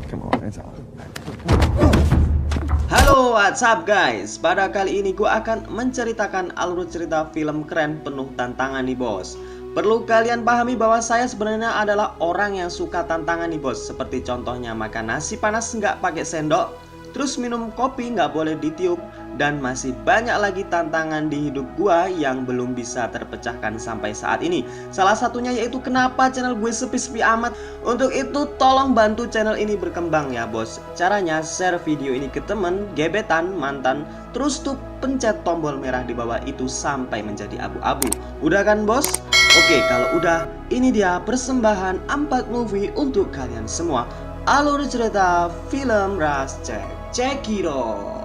Come on, it's on. Halo, what's up guys? Pada kali ini gue akan menceritakan alur cerita film keren penuh tantangan nih bos. Perlu kalian pahami bahwa saya sebenarnya adalah orang yang suka tantangan nih bos. Seperti contohnya makan nasi panas nggak pakai sendok, terus minum kopi nggak boleh ditiup, dan masih banyak lagi tantangan di hidup gua yang belum bisa terpecahkan sampai saat ini. Salah satunya yaitu kenapa channel gue sepi-sepi amat. Untuk itu tolong bantu channel ini berkembang ya bos. Caranya share video ini ke temen, gebetan, mantan, terus tuh pencet tombol merah di bawah itu sampai menjadi abu-abu. Udah kan bos? Oke, kalau udah, ini dia persembahan 4 movie untuk kalian semua. Alur cerita film Rush Check. Check it out.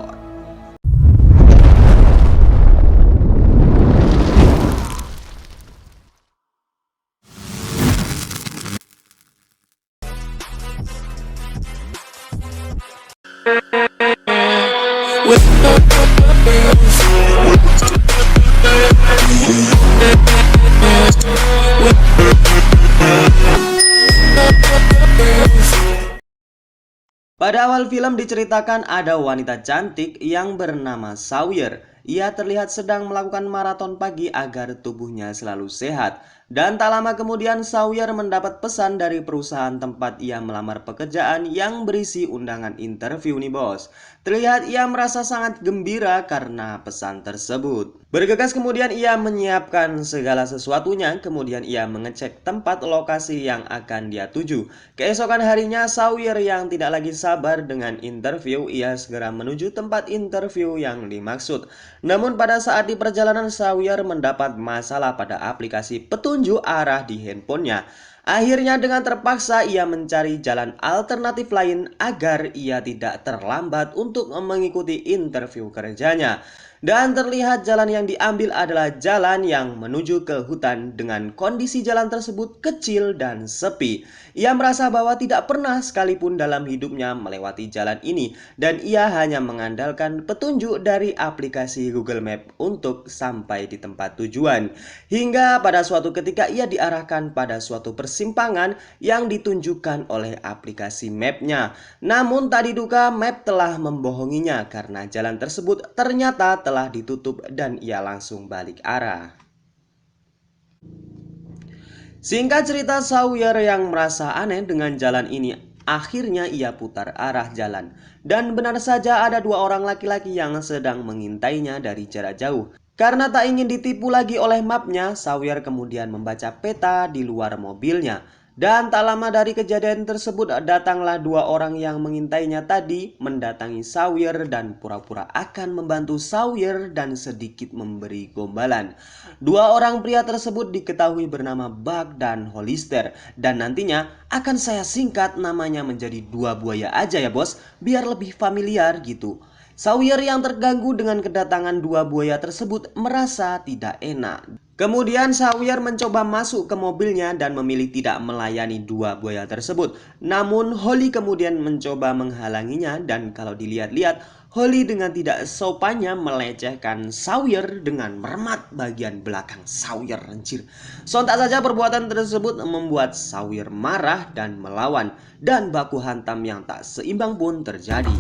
Pada awal film diceritakan ada wanita cantik yang bernama Sawyer. Ia terlihat sedang melakukan maraton pagi agar tubuhnya selalu sehat. Dan tak lama kemudian Sawyer mendapat pesan dari perusahaan tempat ia melamar pekerjaan yang berisi undangan interview nih bos. Terlihat ia merasa sangat gembira karena pesan tersebut. Bergegas kemudian ia menyiapkan segala sesuatunya, kemudian ia mengecek tempat lokasi yang akan dia tuju. Keesokan harinya Sawyer yang tidak lagi sabar dengan interview, ia segera menuju tempat interview yang dimaksud. Namun pada saat di perjalanan Sawyer mendapat masalah pada aplikasi petunjuk arah di handphonenya. Akhirnya dengan terpaksa ia mencari jalan alternatif lain agar ia tidak terlambat untuk mengikuti interview kerjanya. Dan terlihat jalan yang diambil adalah jalan yang menuju ke hutan dengan kondisi jalan tersebut kecil dan sepi. Ia merasa bahwa tidak pernah sekalipun dalam hidupnya melewati jalan ini dan ia hanya mengandalkan petunjuk dari aplikasi Google Map untuk sampai di tempat tujuan. Hingga pada suatu ketika ia diarahkan pada suatu persimpangan yang ditunjukkan oleh aplikasi mapnya. Namun tak diduga map telah membohonginya karena jalan tersebut ternyata telah ditutup dan ia langsung balik arah. Singkat cerita, Sawyer yang merasa aneh dengan jalan ini, akhirnya ia putar arah jalan. Dan benar saja ada dua orang laki-laki yang sedang mengintainya dari jarak jauh. Karena tak ingin ditipu lagi oleh mapnya, Sawyer kemudian membaca peta di luar mobilnya. Dan tak lama dari kejadian tersebut datanglah dua orang yang mengintainya tadi mendatangi Sawyer dan pura-pura akan membantu Sawyer dan sedikit memberi gombalan. Dua orang pria tersebut diketahui bernama Buck dan Hollister dan nantinya akan saya singkat namanya menjadi dua buaya aja ya bos, biar lebih familiar gitu. Sawyer yang terganggu dengan kedatangan dua buaya tersebut merasa tidak enak. Kemudian Sawyer mencoba masuk ke mobilnya dan memilih tidak melayani dua buaya tersebut. Namun Holly kemudian mencoba menghalanginya dan kalau dilihat-lihat Holly dengan tidak sopannya melecehkan Sawyer dengan meremat bagian belakang Sawyer anjir. Sontak saja perbuatan tersebut membuat Sawyer marah dan melawan dan baku hantam yang tak seimbang pun terjadi.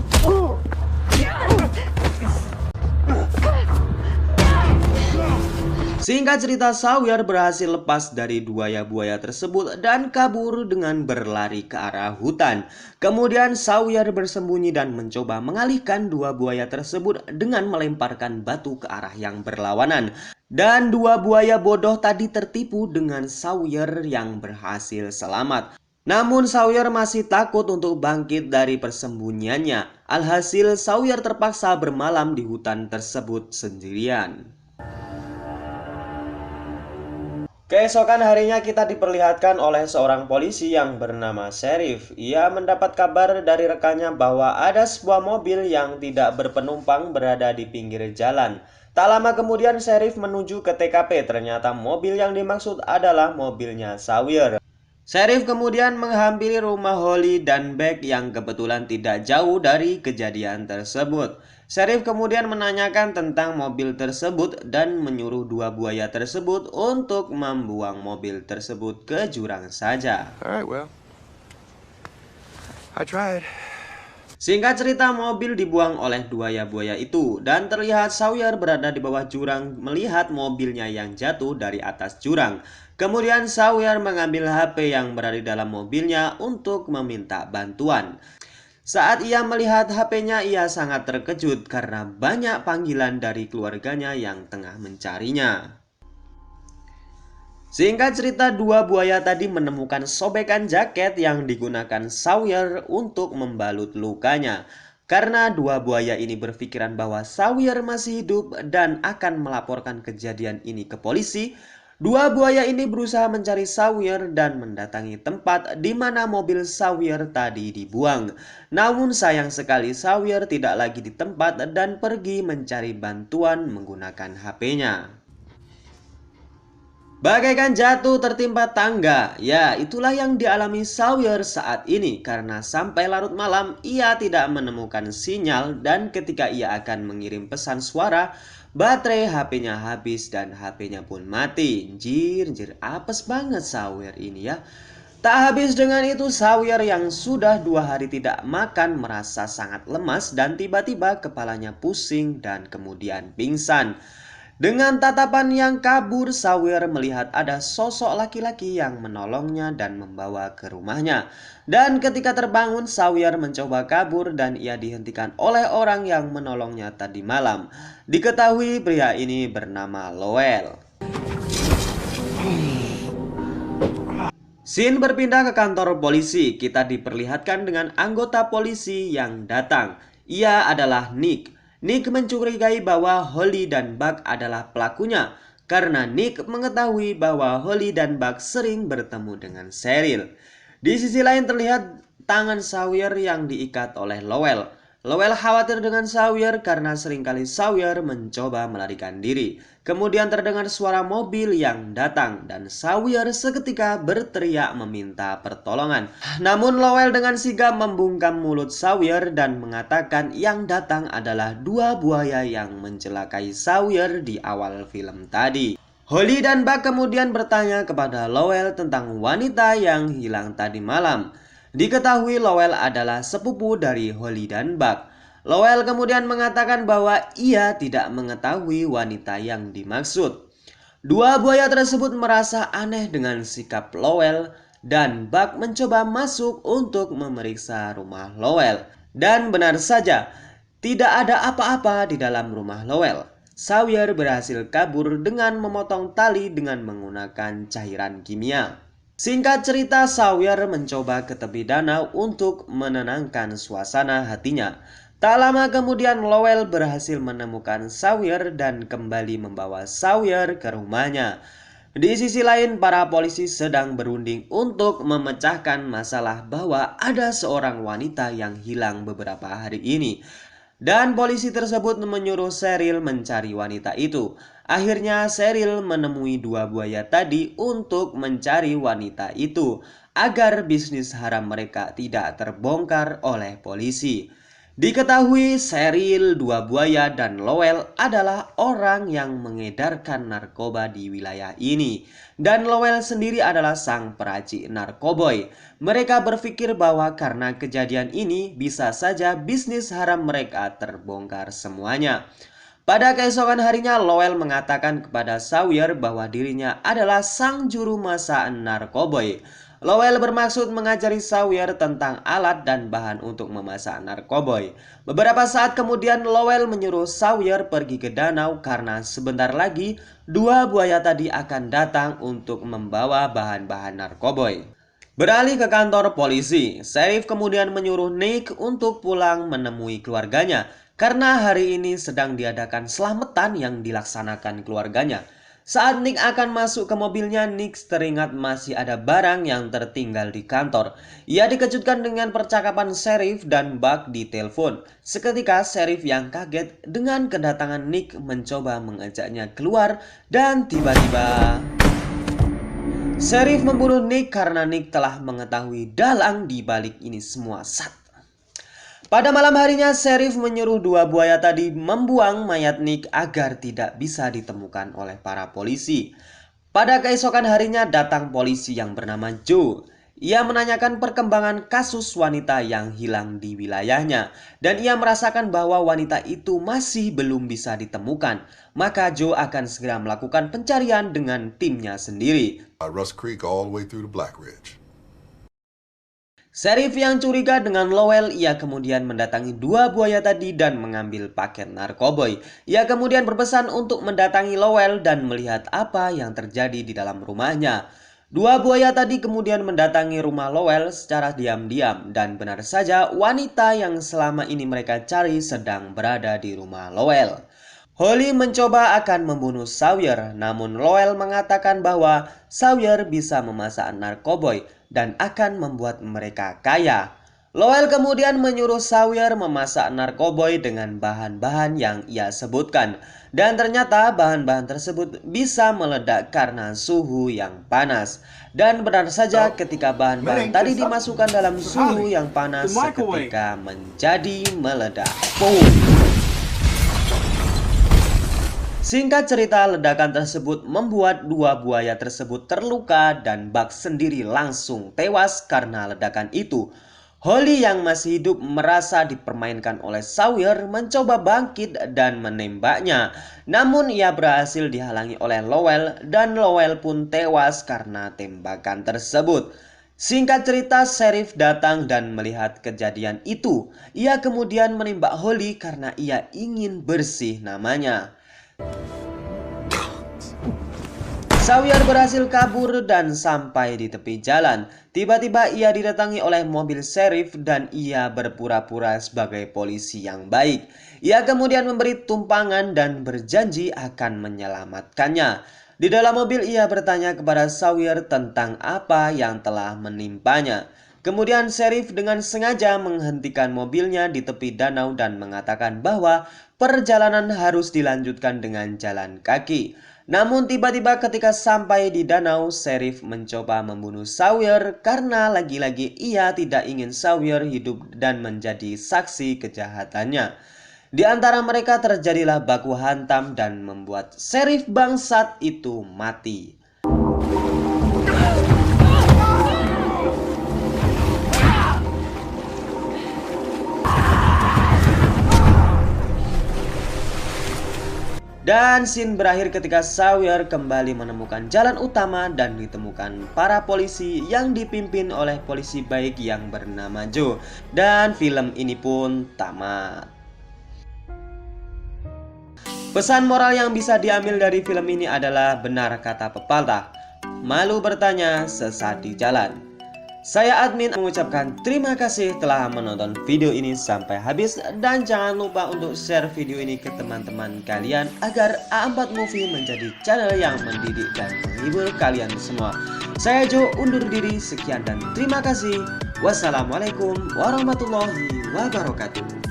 Singkat cerita, Sawyer berhasil lepas dari buaya-buaya tersebut dan kabur dengan berlari ke arah hutan. Kemudian Sawyer bersembunyi dan mencoba mengalihkan dua buaya tersebut dengan melemparkan batu ke arah yang berlawanan. Dan dua buaya bodoh tadi tertipu dengan Sawyer yang berhasil selamat. Namun Sawyer masih takut untuk bangkit dari persembunyiannya. Alhasil Sawyer terpaksa bermalam di hutan tersebut sendirian. Keesokan harinya kita diperlihatkan oleh seorang polisi yang bernama Sheriff. Ia mendapat kabar dari rekannya bahwa ada sebuah mobil yang tidak berpenumpang berada di pinggir jalan. Tak lama kemudian Sheriff menuju ke TKP. Ternyata mobil yang dimaksud adalah mobilnya Sawyer. Sheriff kemudian menghampiri rumah Holly dan Beck yang kebetulan tidak jauh dari kejadian tersebut. Sheriff kemudian menanyakan tentang mobil tersebut dan menyuruh dua buaya tersebut untuk membuang mobil tersebut ke jurang saja. All right, well, I tried. Singkat cerita, mobil dibuang oleh buaya-buaya itu dan terlihat Sawyer berada di bawah jurang melihat mobilnya yang jatuh dari atas jurang. Kemudian Sawyer mengambil HP yang berada di dalam mobilnya untuk meminta bantuan. Saat ia melihat HP-nya, ia sangat terkejut karena banyak panggilan dari keluarganya yang tengah mencarinya. Singkat cerita, dua buaya tadi menemukan sobekan jaket yang digunakan Sawyer untuk membalut lukanya. Karena dua buaya ini berpikiran bahwa Sawyer masih hidup dan akan melaporkan kejadian ini ke polisi, dua buaya ini berusaha mencari Sawyer dan mendatangi tempat di mana mobil Sawyer tadi dibuang. Namun sayang sekali Sawyer tidak lagi di tempat dan pergi mencari bantuan menggunakan HP-nya. Bagaikan jatuh tertimpa tangga, ya itulah yang dialami Sawyer saat ini karena sampai larut malam ia tidak menemukan sinyal dan ketika ia akan mengirim pesan suara, baterai HP-nya habis dan HP-nya pun mati. Anjir, apes banget Sawyer ini ya. Tak habis dengan itu, Sawyer yang sudah 2 hari tidak makan merasa sangat lemas dan tiba-tiba kepalanya pusing dan kemudian pingsan. Dengan tatapan yang kabur, Sawyer melihat ada sosok laki-laki yang menolongnya dan membawa ke rumahnya. Dan ketika terbangun, Sawyer mencoba kabur dan ia dihentikan oleh orang yang menolongnya tadi malam. Diketahui pria ini bernama Lowell. Scene berpindah ke kantor polisi. Kita diperlihatkan dengan anggota polisi yang datang. Ia adalah Nick. Nick mencurigai bahwa Holly dan Buck adalah pelakunya karena Nick mengetahui bahwa Holly dan Buck sering bertemu dengan Cheryl. Di sisi lain terlihat tangan Sawyer yang diikat oleh Lowell. Lowell khawatir dengan Sawyer karena seringkali Sawyer mencoba melarikan diri. Kemudian terdengar suara mobil yang datang dan Sawyer seketika berteriak meminta pertolongan. Namun Lowell dengan sigap membungkam mulut Sawyer dan mengatakan yang datang adalah dua buaya yang mencelakai Sawyer di awal film tadi. Holly dan Buck kemudian bertanya kepada Lowell tentang wanita yang hilang tadi malam. Diketahui Lowell adalah sepupu dari Holly dan Buck. Lowell kemudian mengatakan bahwa ia tidak mengetahui wanita yang dimaksud. Dua buaya tersebut merasa aneh dengan sikap Lowell dan Buck mencoba masuk untuk memeriksa rumah Lowell. Dan benar saja, tidak ada apa-apa di dalam rumah Lowell. Sawyer berhasil kabur dengan memotong tali dengan menggunakan cairan kimia. Singkat cerita, Sawyer mencoba ke tepi danau untuk menenangkan suasana hatinya. Tak lama kemudian Lowell berhasil menemukan Sawyer dan kembali membawa Sawyer ke rumahnya. Di sisi lain, para polisi sedang berunding untuk memecahkan masalah bahwa ada seorang wanita yang hilang beberapa hari ini. Dan polisi tersebut menyuruh Cheryl mencari wanita itu. Akhirnya Cheryl menemui dua buaya tadi untuk mencari wanita itu agar bisnis haram mereka tidak terbongkar oleh polisi. Diketahui Cheryl, dua buaya, dan Lowell adalah orang yang mengedarkan narkoba di wilayah ini. Dan Lowell sendiri adalah sang peracik narkoboy. Mereka berpikir bahwa karena kejadian ini bisa saja bisnis haram mereka terbongkar semuanya. Pada keesokan harinya, Lowell mengatakan kepada Sawyer bahwa dirinya adalah sang juru masak narkoboy. Lowell bermaksud mengajari Sawyer tentang alat dan bahan untuk memasak narkoboy. Beberapa saat kemudian Lowell menyuruh Sawyer pergi ke danau karena sebentar lagi dua buaya tadi akan datang untuk membawa bahan-bahan narkoboy. Beralih ke kantor polisi, Sheriff kemudian menyuruh Nick untuk pulang menemui keluarganya karena hari ini sedang diadakan selamatan yang dilaksanakan keluarganya. Saat Nick akan masuk ke mobilnya, Nick teringat masih ada barang yang tertinggal di kantor. Ia dikejutkan dengan percakapan Sheriff dan Buck di telepon. Seketika Sheriff yang kaget dengan kedatangan Nick mencoba mengajaknya keluar dan tiba-tiba Sheriff membunuh Nick karena Nick telah mengetahui dalang di balik ini semua. Pada malam harinya, Sheriff menyuruh dua buaya tadi membuang mayat Nick agar tidak bisa ditemukan oleh para polisi. Pada keesokan harinya datang polisi yang bernama Joe. Ia menanyakan perkembangan kasus wanita yang hilang di wilayahnya, dan ia merasakan bahwa wanita itu masih belum bisa ditemukan. Maka Joe akan segera melakukan pencarian dengan timnya sendiri. Rust Creek all the way through to Black Ridge. Sheriff yang curiga dengan Lowell, ia kemudian mendatangi dua buaya tadi dan mengambil paket narkoboy. Ia kemudian berpesan untuk mendatangi Lowell dan melihat apa yang terjadi di dalam rumahnya. Dua buaya tadi kemudian mendatangi rumah Lowell secara diam-diam, dan benar saja wanita yang selama ini mereka cari sedang berada di rumah Lowell. Holly mencoba akan membunuh Sawyer, namun Lowell mengatakan bahwa Sawyer bisa memasak narkoboy dan akan membuat mereka kaya. Lowell kemudian menyuruh Sawyer memasak narkoboy dengan bahan-bahan yang ia sebutkan, dan ternyata bahan-bahan tersebut bisa meledak karena suhu yang panas. Dan benar saja ketika bahan-bahan tadi dimasukkan dalam suhu yang panas, seketika menjadi meledak. Boom! Singkat cerita, ledakan tersebut membuat dua buaya tersebut terluka dan Buck sendiri langsung tewas karena ledakan itu. Holly yang masih hidup merasa dipermainkan oleh Sawyer mencoba bangkit dan menembaknya. Namun ia berhasil dihalangi oleh Lowell dan Lowell pun tewas karena tembakan tersebut. Singkat cerita, Sheriff datang dan melihat kejadian itu. Ia kemudian menembak Holly karena ia ingin bersih namanya. Sawyer berhasil kabur dan sampai di tepi jalan. Tiba-tiba ia didatangi oleh mobil sheriff dan ia berpura-pura sebagai polisi yang baik. Ia kemudian memberi tumpangan dan berjanji akan menyelamatkannya. Di dalam mobil ia bertanya kepada Sawyer tentang apa yang telah menimpanya. Kemudian sheriff dengan sengaja menghentikan mobilnya di tepi danau dan mengatakan bahwa perjalanan harus dilanjutkan dengan jalan kaki. Namun tiba-tiba ketika sampai di danau, sheriff mencoba membunuh Sawyer karena lagi-lagi ia tidak ingin Sawyer hidup dan menjadi saksi kejahatannya. Di antara mereka terjadilah baku hantam dan membuat sheriff bangsat itu mati. Dan scene berakhir ketika Sawyer kembali menemukan jalan utama dan ditemukan para polisi yang dipimpin oleh polisi baik yang bernama Joe. Dan film ini pun tamat. Pesan moral yang bisa diambil dari film ini adalah benar kata pepatah, malu bertanya sesat di jalan. Saya admin mengucapkan terima kasih telah menonton video ini sampai habis, dan jangan lupa untuk share video ini ke teman-teman kalian agar A4 Movie menjadi channel yang mendidik dan menghibur kalian semua. Saya Joe undur diri, sekian dan terima kasih. Wassalamualaikum warahmatullahi wabarakatuh.